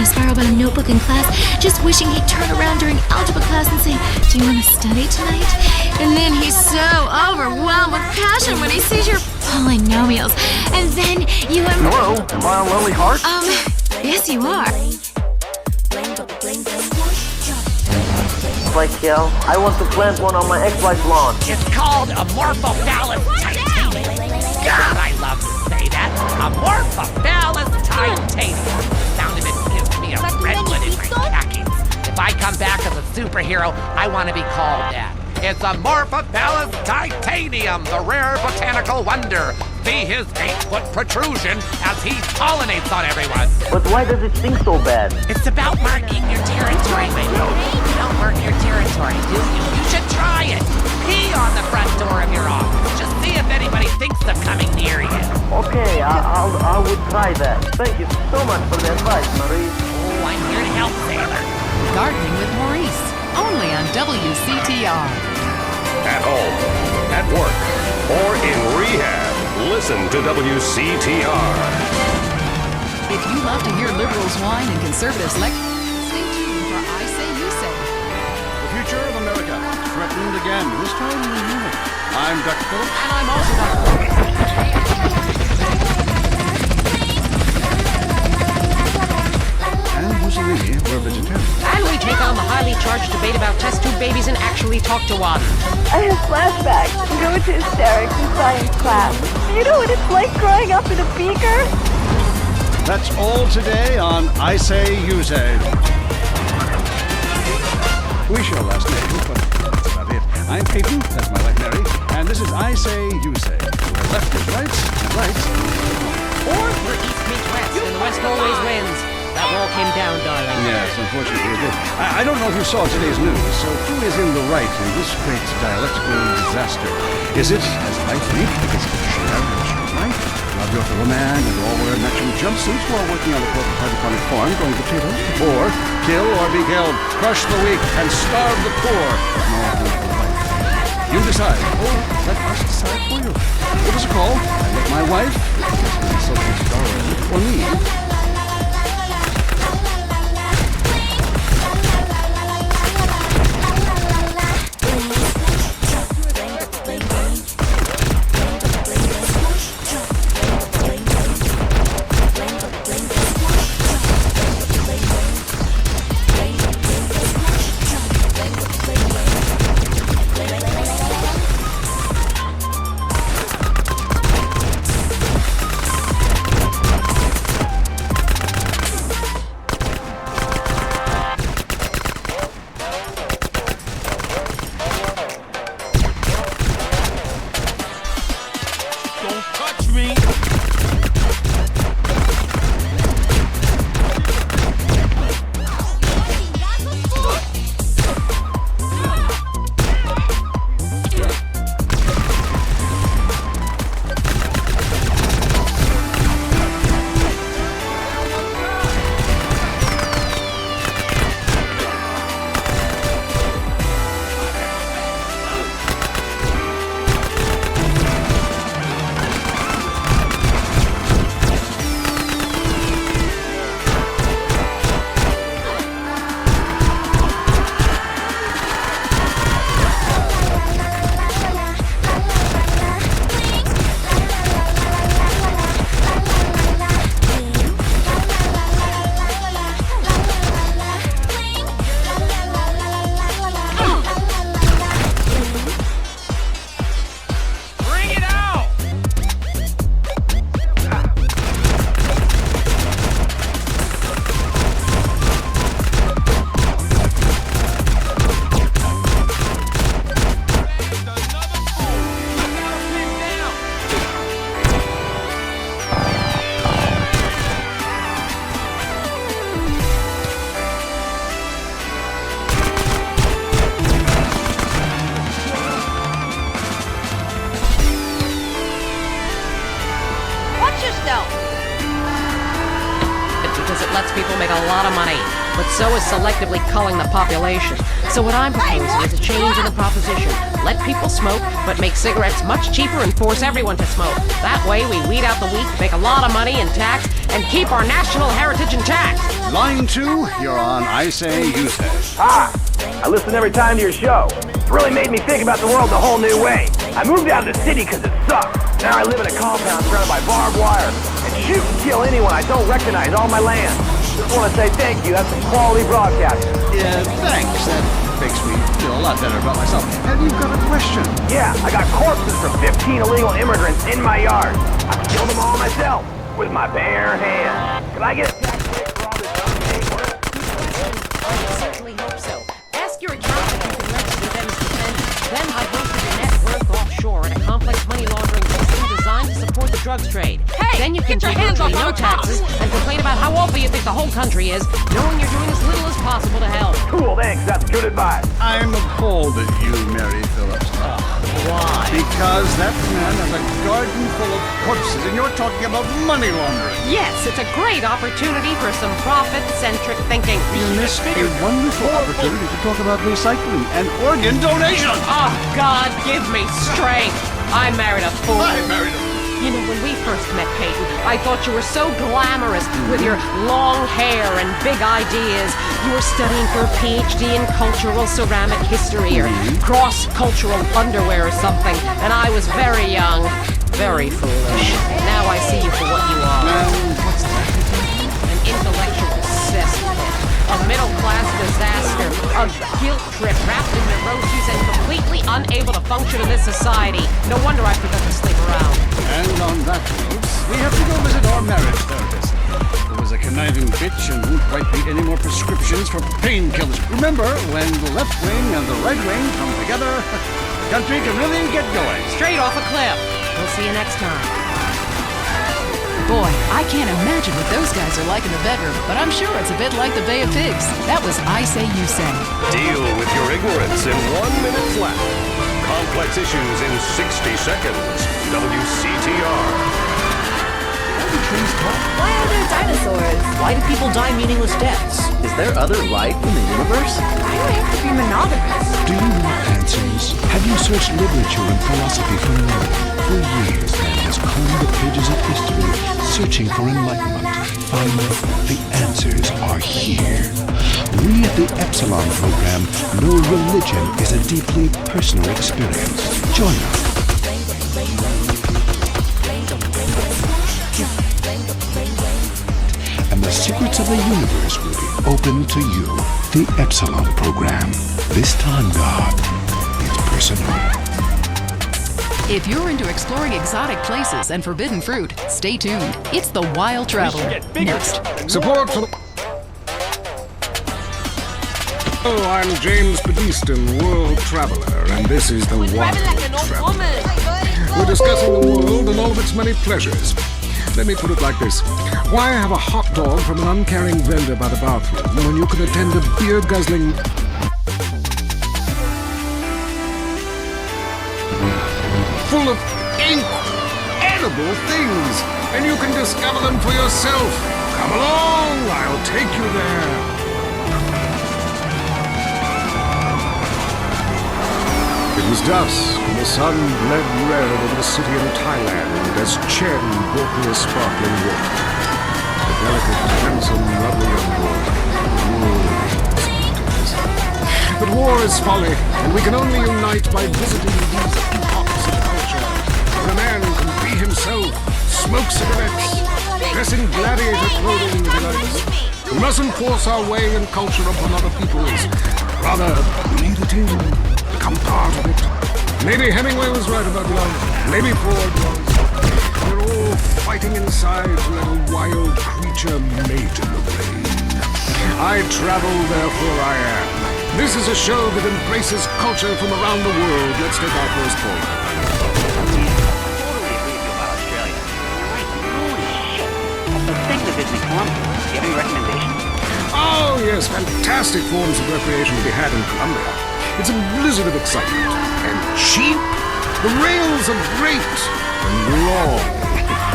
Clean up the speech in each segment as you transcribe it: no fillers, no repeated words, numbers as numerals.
spiral about a notebook in class, just wishing he'd turn around during algebra class and say, "Do you want to study tonight?" And then he's so overwhelmed with passion when he sees your polynomials. And then you Hello? Am I on Lonely Heart? Yes you are. Like, yo, I want to plant one on my ex-wife's lawn. It's called amorphophallus titanium. God, I love to say that. Amorphophallus titanium. Sound of it gives me a redwood in my khakis. If I come back as a superhero, I want to be called that. It's amorphophallus titanium, the rare botanical wonder. See his 8-foot protrusion as he pollinates on everyone. But why does it sting so bad? It's about marking your territory, baby. You don't mark your territory, do you? You should try it. Pee on the front door of your office. Just see if anybody thinks of coming near you. Okay, I would try that. Thank you so much for the advice, Maurice. Oh, I'm here to help, Sailor. Gardening with Maurice, only on WCTR. At home, at work, or in rehab, listen to WCTR. If you love to hear liberals whine and conservatives lecture, stay tuned for I Say You Say. The future of America threatened again, this time in New York. I'm Dr. Phillips. And I'm also Dr. And Mussolini were vegetarian. And we take on the highly charged debate about test tube babies and actually talk to one. I have flashbacks and go into hysterics in science class. You know what it's like growing up in a beaker? That's all today on I Say You Say. We share last name, but that's about it. I'm Peyton, that's my wife Mary, and this is I Say You Say. Where left is right, and right. Or where east meets west, and the west always wins. That wall came down, darling. Yes, unfortunately it did. I don't know if you saw today's news, so who is in the right in this great dialectical disaster? Is it, as I think, because it's shared right? Love your fellow man and all wear matching jumpsuits while working on the corporate hydroponic farm, growing potatoes? Or kill or be killed, crush the weak, and starve the poor? No, right. You decide, or let us decide for you. Give us a call, and let my wife, or me, because it lets people make a lot of money. But so is selectively culling the population. So what I'm proposing is a change in the proposition. Let people smoke, but make cigarettes much cheaper and force everyone to smoke. That way we weed out the weak, make a lot of money in tax, and keep our national heritage intact. Line 2, you're on I Say, You Say. Hi! I listen every time to your show. It's really made me think about the world a whole new way. I moved out of the city because it sucks. Now I live in a compound surrounded by barbed wire and shoot and kill anyone I don't recognize on my land. Just want to say thank you. That's some quality broadcasting. Yeah, thanks. That makes me feel a lot better about myself. Have you got a question? Yeah, I got corpses from 15 illegal immigrants in my yard. I killed them all myself with my bare hands. Can I get a tax break for all this unpaid work? I certainly hope so. Ask your accountant if you can register them as defendants. Then I've hosted a net worth offshore and a complex money laundering system designed to support the drugs trade. Hey, then you can pay virtually no taxes and complain about how awful you think the whole country is, knowing you're doing as little as possible to help. Cool, thanks. That's good advice. I'm appalled at you, Mary Phillips. Why? Because that man has a garden full of corpses and you're talking about money laundering. Yes, it's a great opportunity for some profit-centric thinking. You missed a wonderful opportunity to talk about recycling and organ donation. Oh, God, give me strength. I married a fool. I married a You know, when we first met, Peyton, I thought you were so glamorous with your long hair and big ideas. You were studying for a PhD in cultural ceramic history or cross-cultural underwear or something. And I was very young, very foolish. Now I see you for what you are. what's that? An intellectual cesspit. A middle-class disaster. A guilt trip wrapped in neuroses and completely unable to function in this society. No wonder I forgot to sleep around. And on that note, we have to go visit our marriage therapist. Who was a conniving bitch and won't write me any more prescriptions for painkillers. Remember, when the left wing and the right wing come together, the country can really get going. Straight off a cliff. We'll see you next time. Boy, I can't imagine what those guys are like in the bedroom, but I'm sure it's a bit like the Bay of Pigs. That was I Say, You Say. Deal with your ignorance in 1 minute flat. Complex issues in 60 seconds. WCTR. Why are there dinosaurs? Why do people die meaningless deaths? Is there other life in the universe? Why do I have to be monogamous? Do you want answers? Have you searched literature and philosophy for knowledge? For years, man has combed the pages of history, searching for enlightenment. Finally, the answers are here. We at the Epsilon program know religion is a deeply personal experience. Join us. And the secrets of the universe will be open to you. The Epsilon program. This time, God, it's personal. If you're into exploring exotic places and forbidden fruit, stay tuned. It's The Wild Traveler. Next. Support for the... Oh, I'm James Badiston, World Traveler, and this is The Wild Traveler. We're discussing the world and all of its many pleasures. Let me put it like this. Why have a hot dog from an uncaring vendor by the bathroom when you can attend a beer-guzzling... full of incredible things, and you can discover them for yourself. Come along, I'll take you there. It was dusk, and the sun bled red over the city in Thailand as Chen brought me a sparkling water. A delicate, handsome, lovely young boy. But war is folly, and we can only unite by visiting these epochs of culture, where a man can be himself, smoke cigarettes, dress in gladiator clothing if he likes. We mustn't force our way and culture upon other people's. Rather, breathe it in, become part of it. Maybe Hemingway was right about love. Maybe Ford was. We're all fighting inside to let a wild creature mate in the rain. I travel, therefore I am. This is a show that embraces culture from around the world. Let's take our first call. Totally agree with you about Australia. You're right. Holy shit. Also, thanks for visiting Colombia. Do you have any recommendations? Oh, yes, fantastic forms of recreation to be had in Colombia. It's a blizzard of excitement. And cheap. The rails are great and long.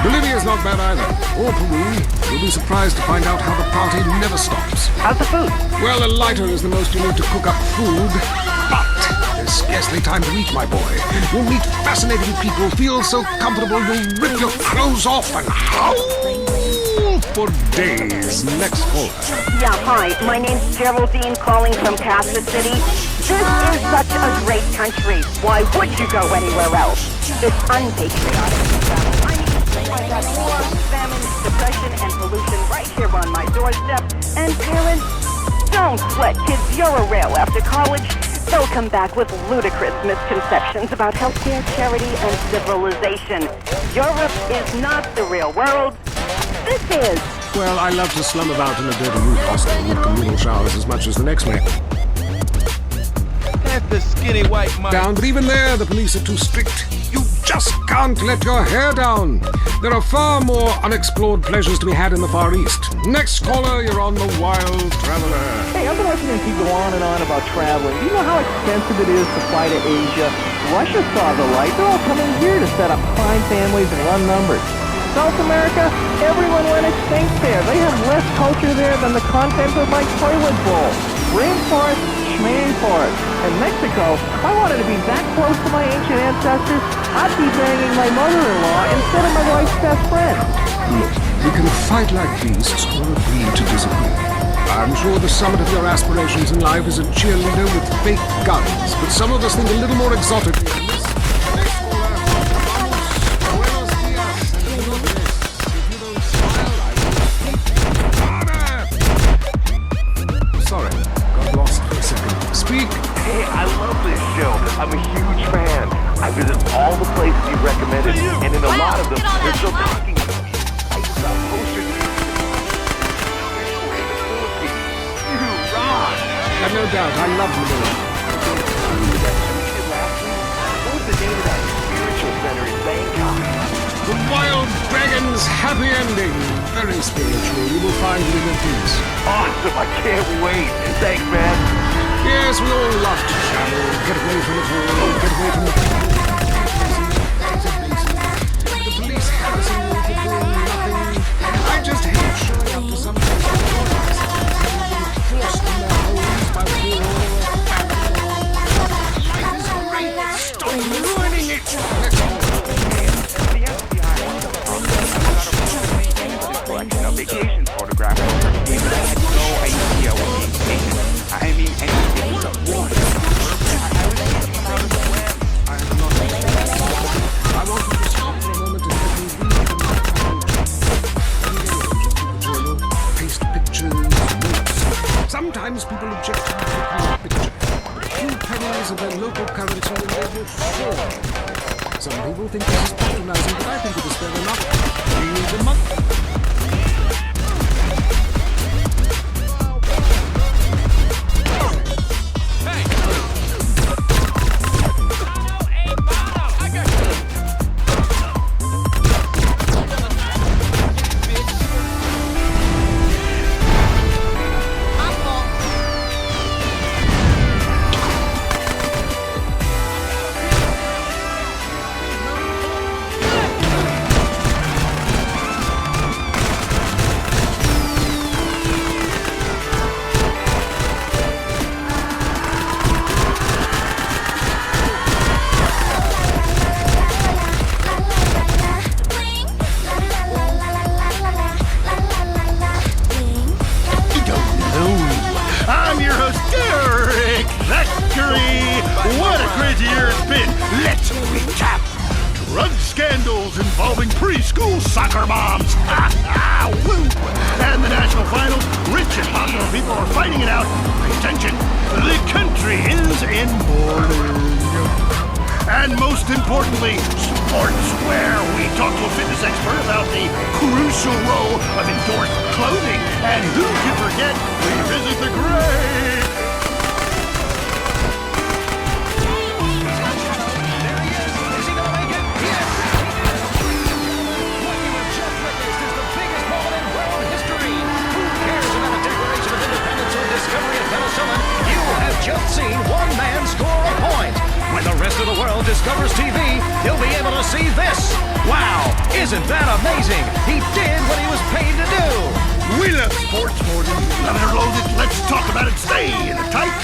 Bolivia's not bad either. Or Peru. You'll be surprised to find out how the party never stops. How's the food? Well, a lighter is the most you need to cook up food. But there's scarcely time to eat, my boy. You'll meet fascinating people, feel so comfortable you'll rip your clothes off and howl for days. Next caller. Yeah, hi. My name's Geraldine, calling from Kansas City. This is such a great country. Why would you go anywhere else? It's unpatriotic. I got war, famine, depression, and pollution right here on my doorstep. And parents, don't sweat, kids. You're a rail after college. They'll come back with ludicrous misconceptions about healthcare, charity, and civilization. Europe is not the real world. This is. Well, I love to slum about in a dirty roof hostel with communal showers as much as the next man. That's the skinny white Mike. Down, but even there, the police are too strict. You just can't let your hair down. There are far more unexplored pleasures to be had in the Far East. Next caller, you're on the Wild Traveler. Hey, I've been listening to you go on and on about traveling. Do you know how expensive it is to fly to Asia? Russia saw the light. They're all coming here to set up fine families and run numbers. South America, everyone went extinct there. They have less culture there than the contents of my toilet bowl. Rainforest, schmainforest. And Mexico, if I wanted to be that close to my ancient ancestors, I'd be banging my mother-in-law instead of my wife's best friend. Look, we can fight like beasts or agree to disagree. I'm sure the summit of your aspirations in life is a cheerleader with fake guns, but some of us think a little more exotically than this. Next caller, vamos, buenos dias, and you know this. If you don't smile, I will keep harder. Sorry, got lost for a second. Speak. Hey, I love this show. I'm a huge fan. I visit all the places you recommended, and in a lot of them, they're still talking about you. I saw posters. You rock! I've no doubt, I love Manila. What was the name of that spiritual center in Bangkok? The Wild Dragon's Happy Ending. Very spiritual. You will find it in your peace. Awesome! I can't wait. Thanks, man. Yes, we all love to travel, get away from it all, get away from the people. The police harassing you for doing nothing. I just hate showing up to some place forced from their homes by war or famine. Life is great. Stop ruining it. A vacation photograph. I had no idea what being taken. I mean, anything was a water. I want you to stop for a moment and let me read them. Paste pictures, notes. Sometimes people object to taking a picture. A few pennies of their local currency and they will fall. Some people think this is patronizing, but I think it is fair enough. Read the month. What a crazy year it's been! Let's recap! Drug scandals involving preschool soccer moms! Woo! And the national finals, rich and popular people are fighting it out. Pay attention, the country is in mourning. And most importantly, sportswear. We talked to a fitness expert about the crucial role of endorsed clothing. And who can forget, we visit the grave. Just seen one man score a point. When the rest of the world discovers TV, he'll be able to see this. Wow, Isn't that amazing? He did what he was paid to do. We love sports more than you love it or loathe it. Let's talk about it. Stay in the tight.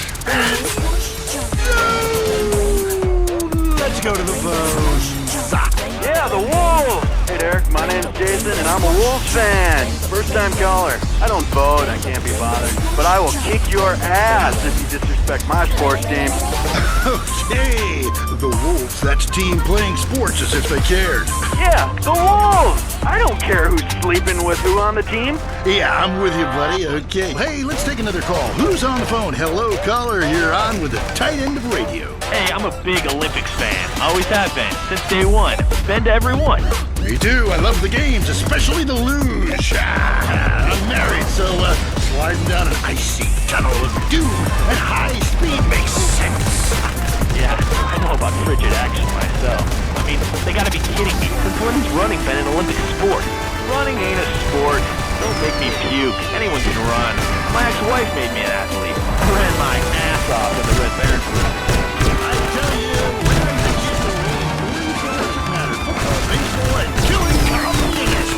Let's go to the phones. Yeah, the Wolves! Hey, Derek, my name's Jason, and I'm a Wolves fan. First-time caller. I don't vote, I can't be bothered. But I will kick your ass if you disrespect my sports team. Okay, the Wolves. That's team playing sports as if they cared. Yeah, the Wolves! I don't care who's sleeping with who on the team. Yeah, I'm with you, buddy. Okay. Hey, let's take another call. Who's on the phone? Hello, caller. You're on with the tight end of radio. Hey, I'm a big Olympics fan. Always have been, since day one. Been to every one. Me too. I love the games, especially the luge. I'm married, so sliding down an icy tunnel of doom at high speed makes sense. Yeah, I know about frigid action myself. I mean, they gotta be kidding me. Since when's running been an Olympic sport? Running ain't a sport. Don't make me puke. Anyone can run. My ex-wife made me an athlete. I ran my ass off in the Red Baron group. I tell you, winning the Super Bowl, doesn't matter. Football, baseball, and killing Carl Vegas.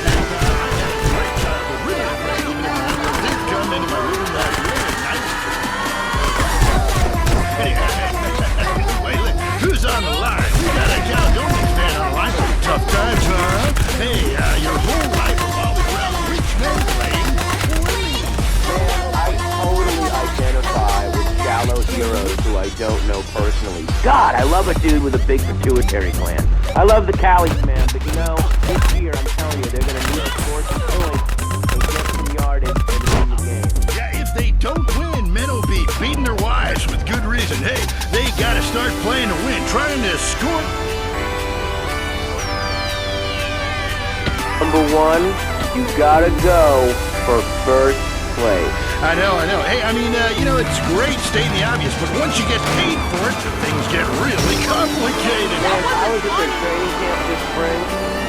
And I had a great time, but really afraid even if my uncle did come into my room that night. Anyway, who's on the line? We got a Caledonian fan on the line. Tough times, huh? Hey, your whole life revolved around rich men playing poorly. Man, I totally identify with shallow heroes who I don't know personally. God, I love a dude with a big pituitary gland. I love the Callies, man, but you know, this year, I'm telling you, they're going to need to score some points and get some yardage and win the game. Yeah, if they don't win, men will be beating their wives with good reason. Hey, they got to start playing to win, trying to score. Number one, you gotta go for first place. I know. Hey, I mean, it's great stating the obvious, but once you get paid for it, things get really complicated. Man, I was at their training camp this spring,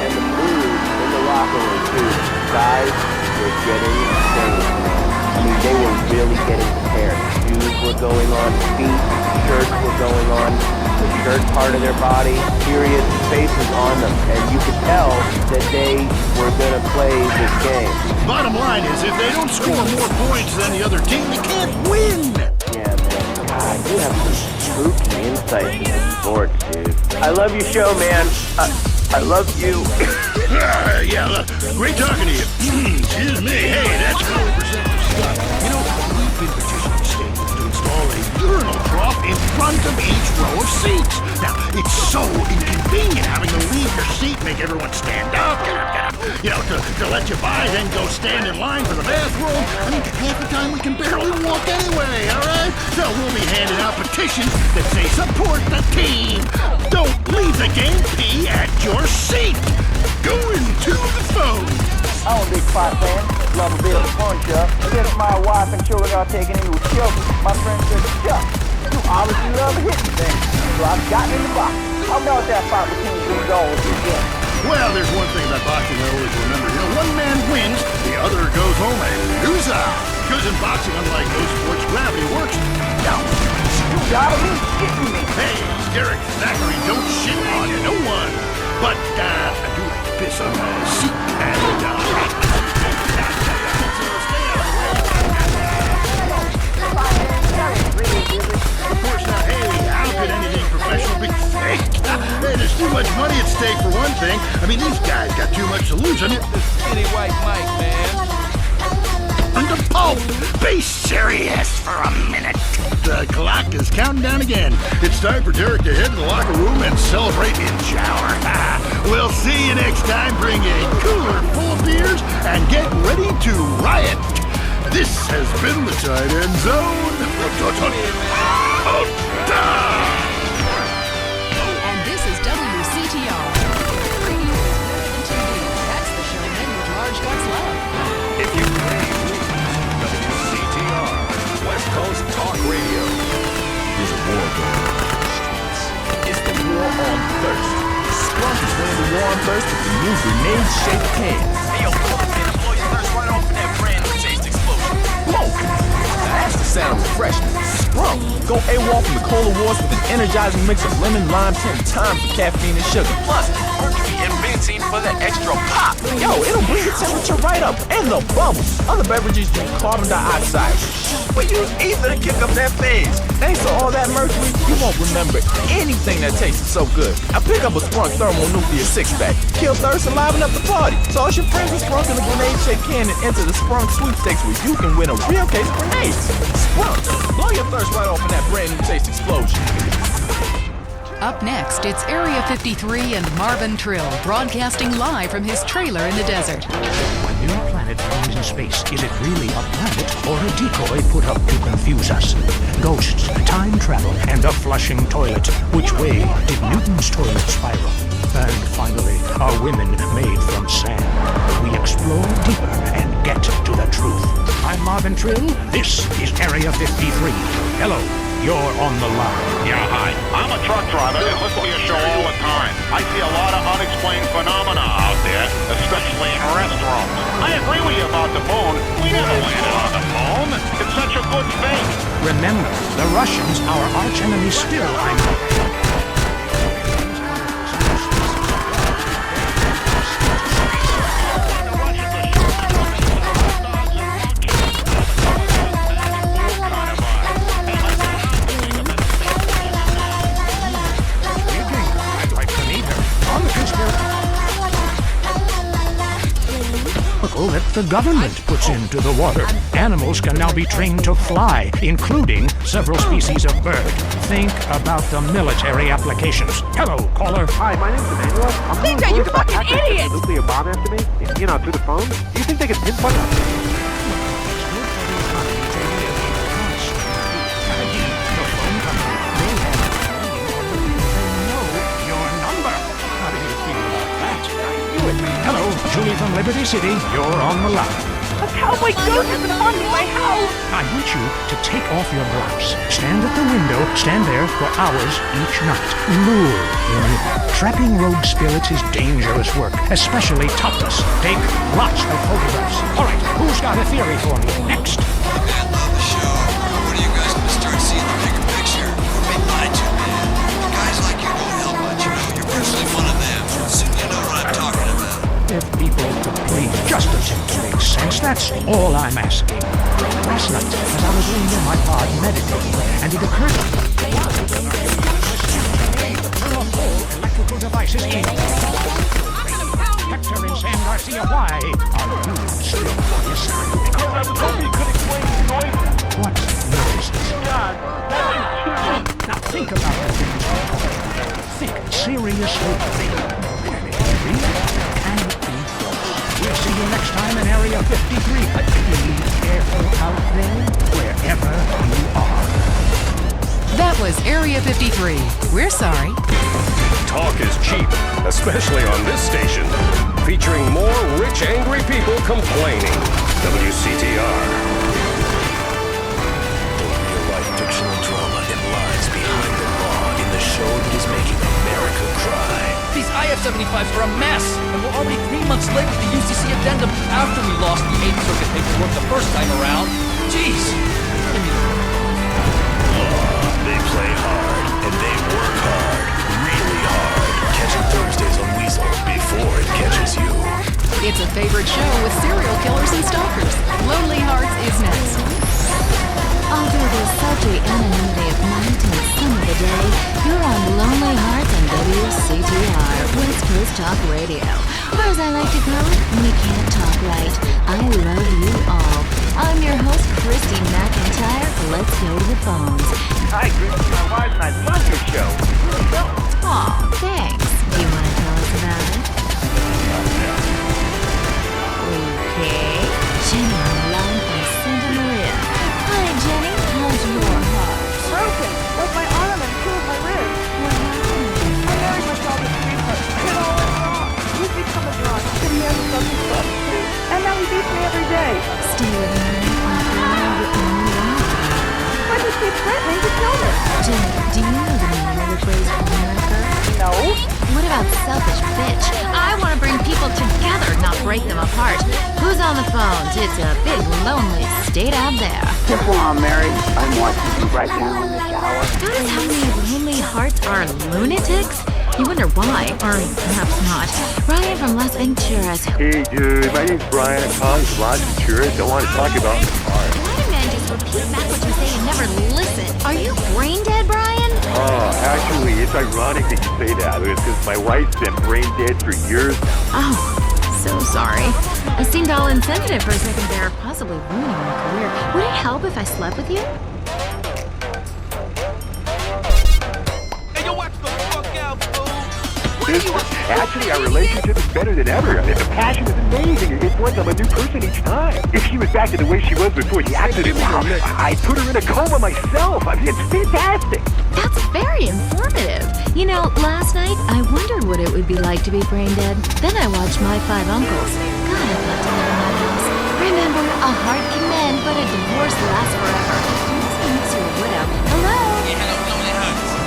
and the mood in the locker room, too. Guys were getting changed, man. I mean, they were really getting prepared. Shoes were going on, feet, shirts were going on. The shirt part of their body, period, faces on them, and you could tell that they were going to play this game. Bottom line is, if they don't score more points than the other team, they can't win. Yeah, man. God, you have some spooky insights into sports, dude. I love your show, man. I love you. Yeah, look, great talking to you. Excuse me. Hey, that's 100% stuff. You know, we've been petitioning states to install a urinal trough in front of each row of seats. Now, it's so inconvenient having to leave your seat, make everyone stand up, get up. You know, to let you by, then go stand in line for the bathroom. I mean, half the time we can barely walk anyway, all right? So we'll be handing out petitions that say support the team. Don't leave the game pee at your seat. Going to the phone. I'm a big fight fan. Love a bit of punch-up. I guess my wife and children are taken into a shelter. My friend said, Chuck, you obviously love hitting things. So I've gotten in the box. How about that fight between two dogs again? Well, there's one thing about boxing I always remember. You know, one man wins, the other goes home a loser. Because in boxing, unlike most sports, gravity works. Now, you gotta be shitting me. Hey, Derek Zachary, don't shit on no one. But I do like to piss on my seat. And, of course not. Hey, how could anything professional be fake? Hey, there's too much money at stake for one thing. I mean, these guys got too much to lose. I mean, Skinny white Mike, man. Under pulp. Be serious for a minute. The clock is counting down again. It's time for Derek to head to the locker room and celebrate in shower. We'll see you next time. Bring a cooler full of beers and get ready to riot. This has been the Tight End Zone. And this is WCTR. Radio is better than TV. That's the show men with large guts love. If you crave WCTR, West Coast Talk Radio. There's a war going on in the streets. It's the war on thirst. Splunk is winning the war on thirst with the new grenade-shaped can. Hey, yo, the boys thirst right off of that brand new taste explosion. Smoke! Now that's the sound of refreshment. Sprunk. Go AWOL from the Cola Wars with an energizing mix of lemon, lime, 10 times the caffeine and sugar. Plus, mercury and benzene creatine for the extra pop. Yo, it'll bring the temperature right up and the bubbles. Other beverages use carbon dioxide. But use ether to kick up that phase. Thanks to all that mercury, you won't remember anything that tasted so good. I pick up a Sprunk thermonuclear 6-pack. Kill thirst and liven up the party. So ask your friends with Sprunk in a grenade-shaped can and enter the Sprunk sweepstakes where you can win a real case of grenades. Sprunk, blow your thirst right off in that brand new taste explosion. Up next, it's Area 53 and Marvin Trill broadcasting live from his trailer in the desert. A new planet found in space. Is it really a planet or a decoy put up to confuse us? Ghosts, time travel, and a flushing toilet. Which way did Newton's toilet spiral? And finally, are women made from sand? We explore deeper and get to the truth. I'm Marvin Trill. This is Area 53. Hello. You're on the line. Yeah, hi. I'm a truck driver and listen to your show all the time. I see a lot of unexplained phenomena out there, especially in restaurants. I agree with you about the moon. We never landed on the moon. It's such a good thing. Remember, the Russians, our archenemy still, I know. That the government puts into the water. Animals can now be trained to fly, including several species of bird. Think about the military applications. Hello, caller. Hi, my name's Emmanuel. I'm CJ, you fucking idiot! A nuclear bomb after me? You know, through the phone? Do you think they could pinpoint it? Hello, Julie from Liberty City. You're on the line. A cowboy goat has been haunting my house! I want you to take off your blouse. Stand at the window. Stand there for hours each night. Lure him. Trapping rogue spirits is dangerous work, especially topless. Take lots of photographs. All right, who's got a theory for me? Next. I love the show. When are you guys going to start seeing the bigger picture? We're being lied to, man. Guys like you don't help much, you know. You're virtually one of them. Soon you know what I'm talking about. If people could please just attempt to make sense, that's all I'm asking. Last night, as I was laying in my pod meditating, and it occurred to me, turn off all electrical devices in. Hector and San Garcia, why are you still on your side? Because I was hoping you could explain the noise. What noises? God, that is too... Now think about the things we talk about. Think, seriously think. We'll see you next time in Area 53. But be careful out there, wherever you are. That was Area 53. We're sorry. Talk is cheap, especially on this station. Featuring more rich, angry people complaining. WCTR. Real-life fictional drama and lies behind the law in the show that is making America cry. These IF-75s are a mess, and we're already 3 months late with the UCC addendum after we lost the 8th Circuit paperwork the first time around. Jeez! They play hard, and they work hard. Really hard. Catching Thursdays on Weasel before it catches you. It's a favorite show with serial killers and stalkers. Lonely Hearts is next. Although there's sultry anonymity of night and some of the day, you're on Lonely Hearts on WCTR, West Coast Talk Radio. Or as I like to call it, we can't talk right. I love you all. I'm your host, Christy McIntyre. Let's go to the phones. Hi, Christy, my wife and I love your show. Aw, thanks. Do you want to tell us about it? Okay. Jenny on the line from Santa Maria. Hi, Jenny. How's your heart? Broken. Broke my arm and two of my ribs. What happened? I married myself to sweetheart. It all went wrong. He's become a drunk. And he has a substance problem, too. And now he beats me every day. Stay with me. I'll get you But he keeps threatening to kill me. Jenny, do you know the meaning of the phrase homewrecker? No. What about selfish bitch? I want to bring people together, not break them apart. Who's on the phones? It's a big, lonely state out there. Just while I'm married, I'm watching you right now in the shower. Notice how many lonely hearts are lunatics? You wonder why, or perhaps not. Ryan from Las Venturas. Hey, dude, my name's Brian. I'm calling from Las Venturas. I want to talk about the car. Blind man just repeat back what you say and never listen. Are you brain dead, Brian? Oh, actually, it's ironic that you say that. It's because my wife's been brain dead for years now. Oh, so sorry. I seemed all insensitive for a second there, possibly ruining my career. Would it help if I slept with you? Actually, our relationship is better than ever. I mean, the passion is amazing. It's like I'm a new person each time. If she was back to the way she was before the accident, I'd put her in a coma myself. I mean, it's fantastic. That's very informative. You know, last night I wondered what it would be like to be brain dead. Then I watched My Five Uncles. God, I'd love to live in that house. Remember, a heart can mend, but a divorce lasts forever. Unless it makes you a widow. Hello? Yeah, hello, Lonely Hearts.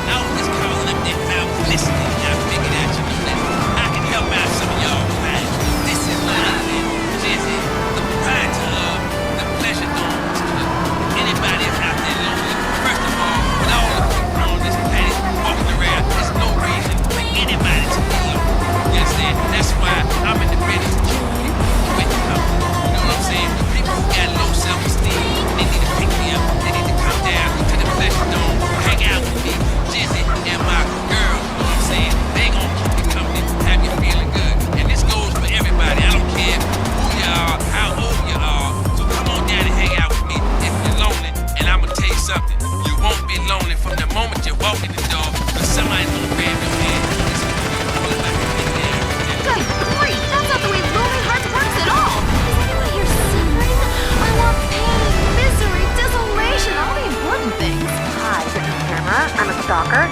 I was just calling up there and I was listening. I figured out, you know, that I can help out some of y'all clients. This is none other than Jesse, the proprietor of the Pleasure Domes Club. If anybody is out there lonely, first of all, with all the people on this planet walking around, there's no reason for anybody to be lonely. You understand? That's why I'm in the business of keeping people with company. You know what I'm saying? People who got low self-esteem, they need to pick me up. They need to come down to the Pleasure Dome, hang out with me, Jesse and my girl. You know what I'm saying? They gon' keep you company, have you feeling good. And this goes for everybody. I don't care who you are, how old you are. So come on down and hang out with me if you're lonely. And I'm gonna tell you something. You won't be lonely from the moment you walk in the door, but somebody's gonna grab your hand. It's gonna be all like a big man. Good grief, that's not the way Lonely Hearts works at all. Is anyone here suffering? I want pain, misery, desolation, all the important things. Hi, this is Tamara. I'm a stalker.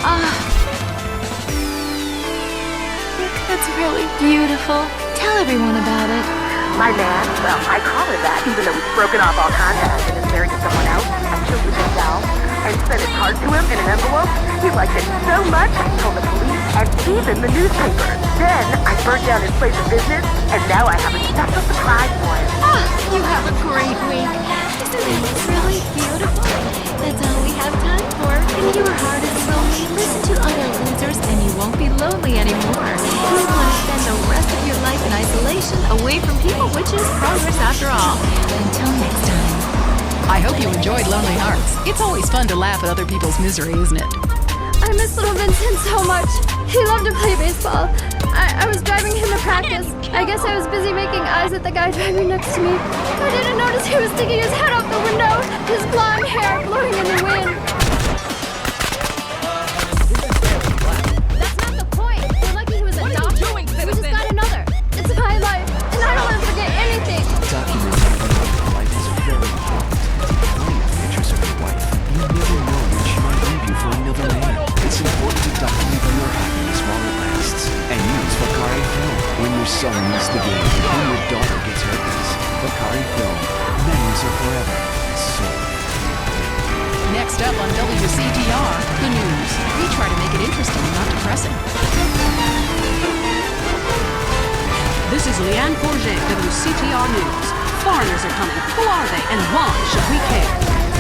That's really beautiful. Tell everyone about it. My man, well, I call him that, even though he's broken off all contact and is married to someone else. I took his cell and sent a card to him in an envelope. He liked it so much, I told the police and even the newspaper. Then I burnt down his place of business, and now I have a special surprise for him. You have a great week. Isn't that really beautiful? That's all we have time for. If your heart is lonely, listen to other losers and you won't be lonely anymore. You want to spend the rest of your life in isolation, away from people, which is progress after all. Until next time. I hope you enjoyed Lonely Hearts. It's always fun to laugh at other people's misery, isn't it? I miss little Vincent so much. He loved to play baseball. I was driving him to practice. I guess I was busy making eyes at the guy driving next to me. I didn't notice he was sticking his head out the window, his blonde hair blowing in the wind. That's not the point. We're lucky he was adopted. We just got another. It's my life, and I don't want to forget anything. Documenting your life is very important. Knowing the pictures of your wife, you never know when she might leave you for another man. It's important to document your happiness while it lasts. And use Vakari Film when your son needs the game, when your daughter gets herpes. Vakari Film. Memories are forever. So. Next up on WCTR, the news. We try to make it interesting, not depressing. This is Leanne Forget, WCTR News. Foreigners are coming. Who are they, and why should we care?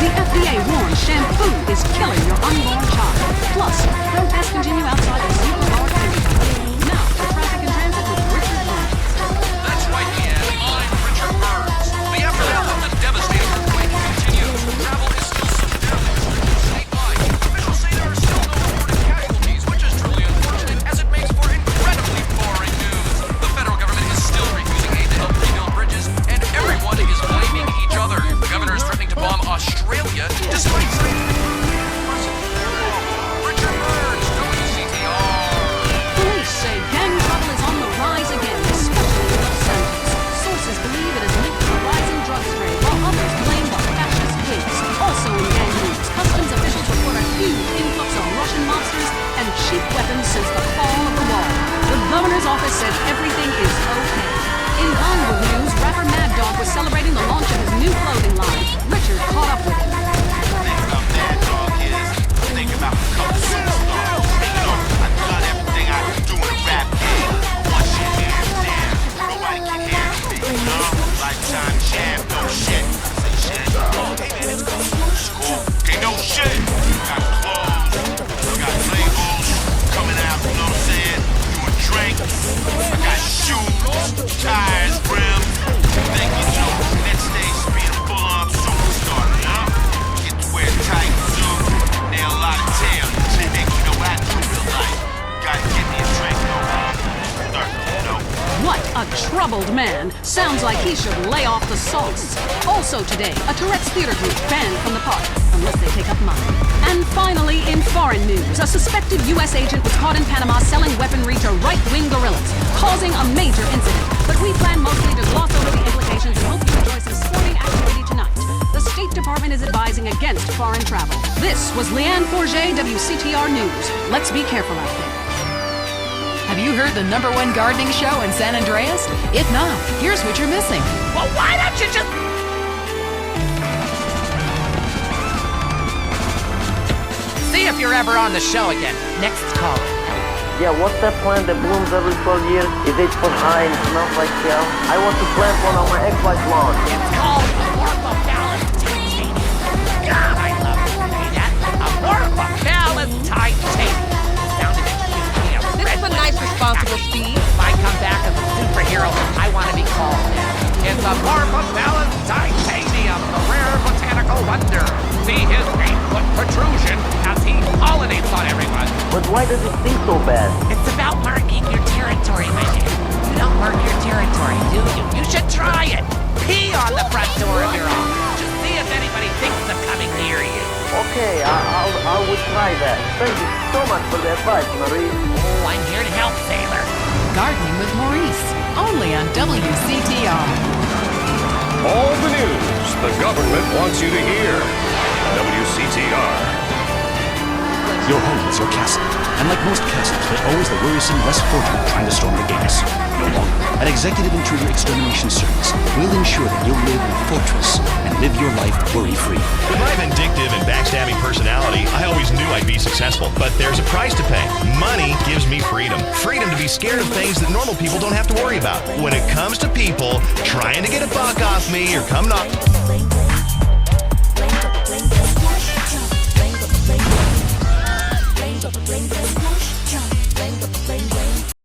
The FDA warns shampoo is killing your unborn child. Plus, protests continue outside the supermarket. Now, for traffic and transit with Richard Burns. That's right, Leanne. I'm Richard Burns. The aftermath of the devastating earthquake continues. Travel is still suspended. Statewide, officials say there are still no reported casualties, which is truly unfortunate as it makes for incredibly boring news. The federal government is still refusing aid to help rebuild bridges, and everyone is blaming each other. The governor is threatening to bomb Australia despite saying Richard Burns, WCTR. Police say gang trouble is on the rise again, especially in Los Angeles. Sources believe it is linked to the rising drug trade, while others blame the fascist pigs. Also in gang news, customs officials report a huge influx of Russian mobsters and cheap weapons since the fall of the wall. The governor's office said everything is okay. In Hollywood news, rapper Mad Dog was celebrating the launch of his new clothing line. Richard caught up with him. Think about the couple superstars. You know, I done everything I can do in a rap game. One shit hands down. Nobody can hear me. Lifetime jam, no shit. Say shit. Oh, hey man, it's cool. It's cool. Okay, no shit. Got clothes. Got labels coming out. man sounds like he should lay off the sauce. Also today, a Tourette's theater group banned from the park, unless they take up mine. And finally, in foreign news, a suspected U.S. agent was caught in Panama selling weaponry to right-wing guerrillas, causing a major incident. But we plan mostly to gloss over the implications and hope you enjoy some sporting activity tonight. The State Department is advising against foreign travel. This was Leanne Forget, WCTR News. Let's be careful out there. Have you heard the #1 gardening show in San Andreas? If not, here's what you're missing. Well, why don't you just... See if you're ever on the show again. Next call. Yeah, what's that plant that blooms every 12 years? Is 8 foot high and smells like hell? I want to plant one on my ex-wife's lawn. It's called Amorphophallus titanium. God, I love to say that. Amorphophallus titanium. Sounded cute. This is a nice, responsible Steve. If I come back as a superhero, I want to be called that. It's Amorphophallus titanium, the rare botanical wonder. See his 8-foot protrusion as he pollinates on everyone. But why does it stink so bad? It's about marking your territory, my man. You don't mark your territory, do you? You should try it. Pee on the front door of your office. Just see if anybody thinks of coming near you. Okay, I will try that. Thank you so much for the advice, Maurice. Oh, I'm here to help, sailor. Gardening with Maurice, only on WCTR. All the news the government wants you to hear. WCTR. Your home is your castle, and like most castles, there's always the worrisome West Fortune trying to storm the gates. No longer. An Executive Intruder Extermination Service will ensure that you'll live in a fortress and live your life worry-free. With my vindictive and backstabbing personality, I always knew I'd be successful. But there's a price to pay. Money gives me freedom. Freedom to be scared of things that normal people don't have to worry about. When it comes to people trying to get a buck off me or coming off...